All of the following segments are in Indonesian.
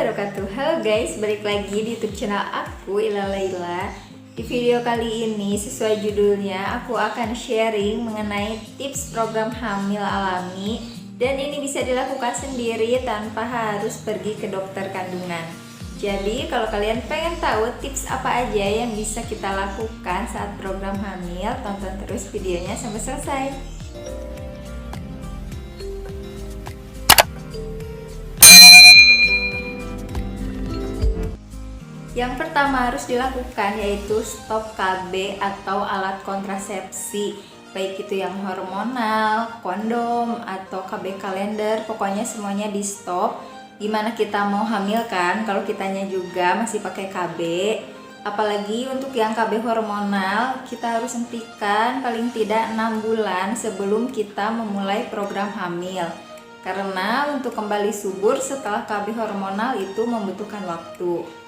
wabarakatuh. Halo guys, balik lagi di YouTube channel aku, Ila Laila. Di video kali ini, sesuai judulnya, aku akan sharing mengenai tips program hamil alami. Dan ini bisa dilakukan sendiri tanpa harus pergi ke dokter kandungan. Jadi kalau kalian pengen tahu tips apa aja yang bisa kita lakukan saat program hamil, tonton terus videonya sampai selesai. Yang pertama harus dilakukan yaitu stop KB atau alat kontrasepsi, baik itu yang hormonal, kondom, atau KB kalender, pokoknya semuanya di stop. Gimana kita mau hamil kan kalau kitanya juga masih pakai KB? Apalagi untuk yang KB hormonal, kita harus hentikan paling tidak 6 bulan sebelum kita memulai program hamil. Karena untuk kembali subur setelah KB hormonal itu membutuhkan waktu.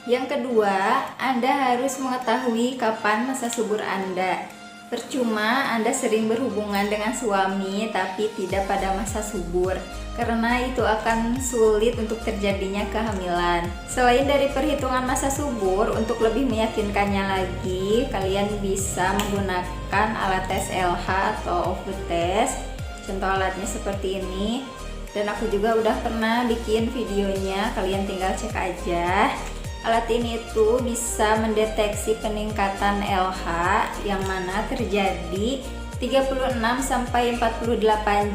Yang kedua, Anda harus mengetahui kapan masa subur Anda. Percuma Anda sering berhubungan dengan suami tapi tidak pada masa subur, karena itu akan sulit untuk terjadinya kehamilan. Selain dari perhitungan masa subur, untuk lebih meyakinkannya lagi, kalian bisa menggunakan alat tes LH atau ovule test. Contoh alatnya seperti ini. Dan aku juga udah pernah bikin videonya, kalian tinggal cek aja. Alat ini tuh bisa mendeteksi peningkatan LH yang mana terjadi 36-48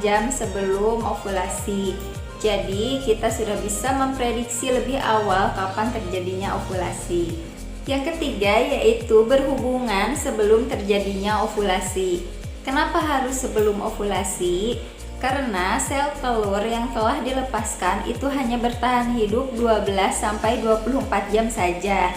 jam sebelum ovulasi. Jadi kita sudah bisa memprediksi lebih awal kapan terjadinya ovulasi. Yang ketiga yaitu berhubungan sebelum terjadinya ovulasi. Kenapa harus sebelum ovulasi? Karena sel telur yang telah dilepaskan itu hanya bertahan hidup 12-24 jam saja.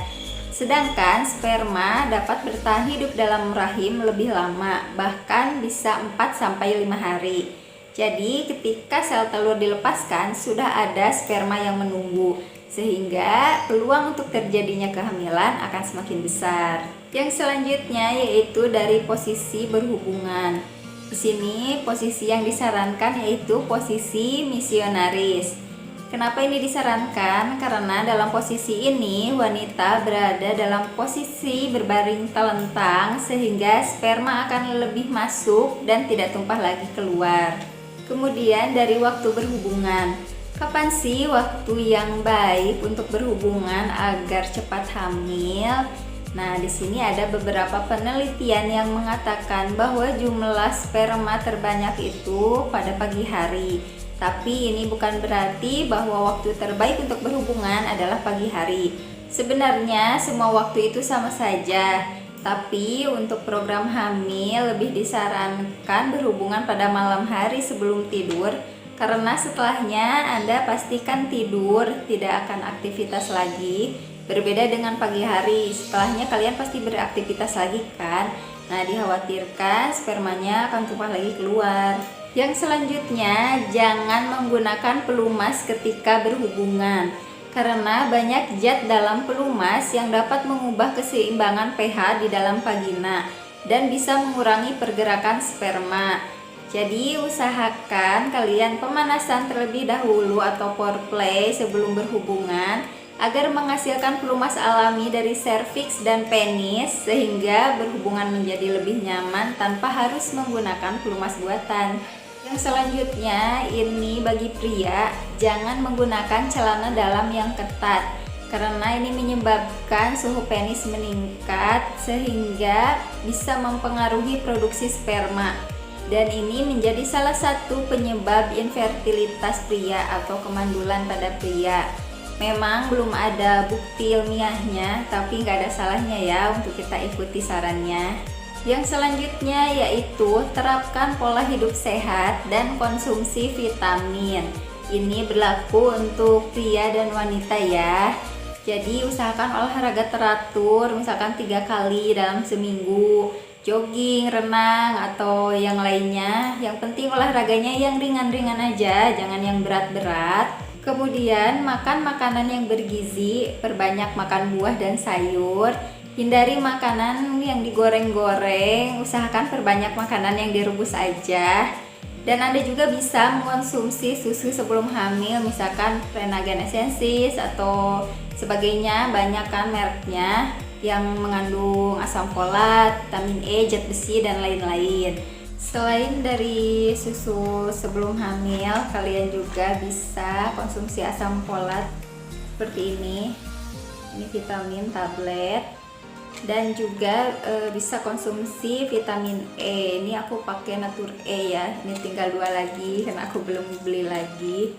Sedangkan sperma dapat bertahan hidup dalam rahim lebih lama, bahkan bisa 4-5 hari. Jadi ketika sel telur dilepaskan sudah ada sperma yang menunggu, sehingga peluang untuk terjadinya kehamilan akan semakin besar. Yang selanjutnya yaitu dari posisi berhubungan. Di sini posisi yang disarankan yaitu posisi misionaris. Kenapa ini disarankan? Karena dalam posisi ini wanita berada dalam posisi berbaring telentang sehingga sperma akan lebih masuk dan tidak tumpah lagi keluar. Kemudian dari waktu berhubungan. Kapan sih waktu yang baik untuk berhubungan agar cepat hamil? Nah, di sini ada beberapa penelitian yang mengatakan bahwa jumlah sperma terbanyak itu pada pagi hari. Tapi ini bukan berarti bahwa waktu terbaik untuk berhubungan adalah pagi hari. Sebenarnya semua waktu itu sama saja. Tapi untuk program hamil lebih disarankan berhubungan pada malam hari sebelum tidur. Karena setelahnya Anda pastikan tidur, tidak akan aktivitas lagi. Berbeda dengan pagi hari, setelahnya kalian pasti beraktivitas lagi kan. Nah, dikhawatirkan spermanya akan tumpah lagi keluar. Yang selanjutnya, jangan menggunakan pelumas ketika berhubungan. Karena banyak zat dalam pelumas yang dapat mengubah keseimbangan pH di dalam vagina dan bisa mengurangi pergerakan sperma. Jadi usahakan kalian pemanasan terlebih dahulu atau foreplay sebelum berhubungan agar menghasilkan pelumas alami dari serviks dan penis sehingga berhubungan menjadi lebih nyaman tanpa harus menggunakan pelumas buatan. Yang selanjutnya ini bagi pria, jangan menggunakan celana dalam yang ketat karena ini menyebabkan suhu penis meningkat sehingga bisa mempengaruhi produksi sperma. Dan ini menjadi salah satu penyebab infertilitas pria atau kemandulan pada pria. Memang belum ada bukti ilmiahnya, tapi nggak ada salahnya ya untuk kita ikuti sarannya. Yang selanjutnya yaitu terapkan pola hidup sehat dan konsumsi vitamin. Ini berlaku untuk pria dan wanita ya. Jadi usahakan olahraga teratur, misalkan 3 kali dalam seminggu, jogging, renang, atau yang lainnya. Yang penting olahraganya yang ringan-ringan aja, jangan yang berat-berat. Kemudian makan makanan yang bergizi, perbanyak makan buah dan sayur. Hindari makanan yang digoreng-goreng, usahakan perbanyak makanan yang direbus aja. Dan Anda juga bisa mengonsumsi susu sebelum hamil, misalkan Prenagen Essensis atau sebagainya, banyak kan mereknya yang mengandung asam folat, vitamin E, zat besi, dan lain-lain. Selain dari susu sebelum hamil, kalian juga bisa konsumsi asam folat seperti ini. Ini vitamin tablet. Dan juga bisa konsumsi vitamin E. Ini aku pakai Natur E ya. Ini tinggal 2 lagi karena aku belum beli lagi.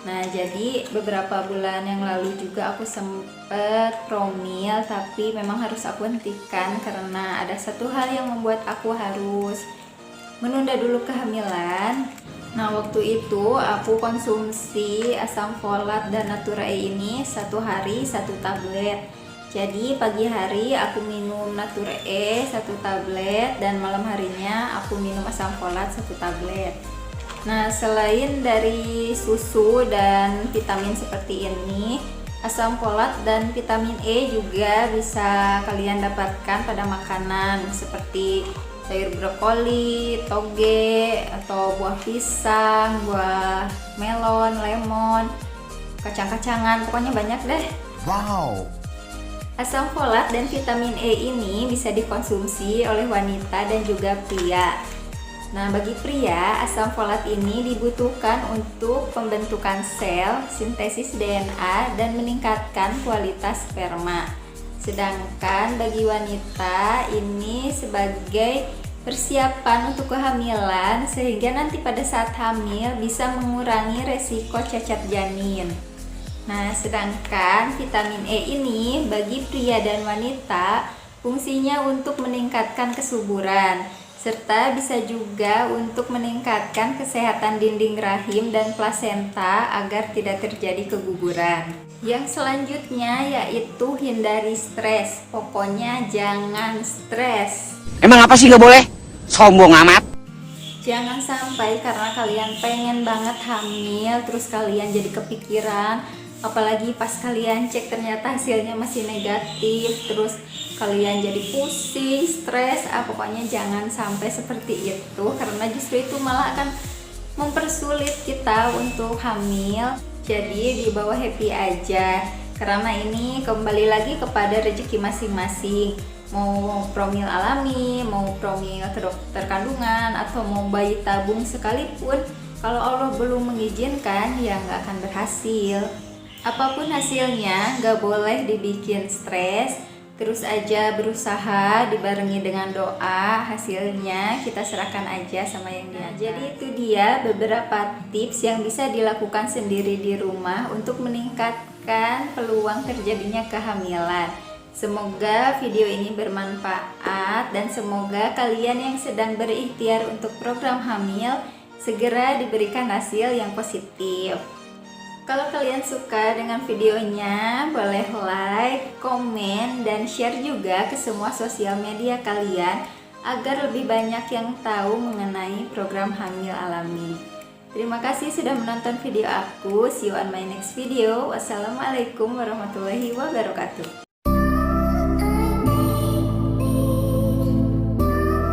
Nah, jadi beberapa bulan yang lalu juga aku sempet promil, tapi memang harus aku hentikan karena ada satu hal yang membuat aku harus menunda dulu kehamilan. Nah, waktu itu aku konsumsi asam folat dan Natura E ini 1 hari 1 tablet. Jadi pagi hari aku minum Natura E 1 tablet dan malam harinya aku minum asam folat 1 tablet. Nah, selain dari susu dan vitamin seperti ini, asam folat dan vitamin E juga bisa kalian dapatkan pada makanan seperti sayur brokoli, toge, atau buah pisang, buah melon, lemon, kacang-kacangan, pokoknya banyak deh. Wow. Asam folat dan vitamin E ini bisa dikonsumsi oleh wanita dan juga pria. Nah, bagi pria, asam folat ini dibutuhkan untuk pembentukan sel, sintesis DNA, dan meningkatkan kualitas sperma. Sedangkan bagi wanita ini sebagai persiapan untuk kehamilan, sehingga nanti pada saat hamil bisa mengurangi resiko cacat janin. Nah, sedangkan vitamin E ini bagi pria dan wanita fungsinya untuk meningkatkan kesuburan, serta bisa juga untuk meningkatkan kesehatan dinding rahim dan plasenta agar tidak terjadi keguguran. Yang selanjutnya yaitu hindari stres. Pokoknya jangan stres. Emang apa sih gak boleh? Sombong amat. Jangan sampai karena kalian pengen banget hamil terus kalian jadi kepikiran, apalagi pas kalian cek ternyata hasilnya masih negatif, terus kalian jadi pusing, stres. Pokoknya jangan sampai seperti itu, karena justru itu malah akan mempersulit kita untuk hamil. Jadi dibawa happy aja, karena ini kembali lagi kepada rezeki masing-masing. Mau promil alami, mau promil ke dokter kandungan, atau mau bayi tabung sekalipun, kalau Allah belum mengizinkan ya nggak akan berhasil. Apapun hasilnya gak boleh dibikin stres, terus aja berusaha dibarengi dengan doa. Hasilnya kita serahkan aja sama yang dia. Jadi itu dia beberapa tips yang bisa dilakukan sendiri di rumah untuk meningkatkan peluang terjadinya kehamilan. Semoga video ini bermanfaat dan semoga kalian yang sedang berikhtiar untuk program hamil segera diberikan hasil yang positif. Kalau kalian suka dengan videonya, boleh like, komen, dan share juga ke semua sosial media kalian agar lebih banyak yang tahu mengenai program hamil alami. Terima kasih sudah menonton video aku. See you on my next video. Wassalamualaikum warahmatullahi wabarakatuh.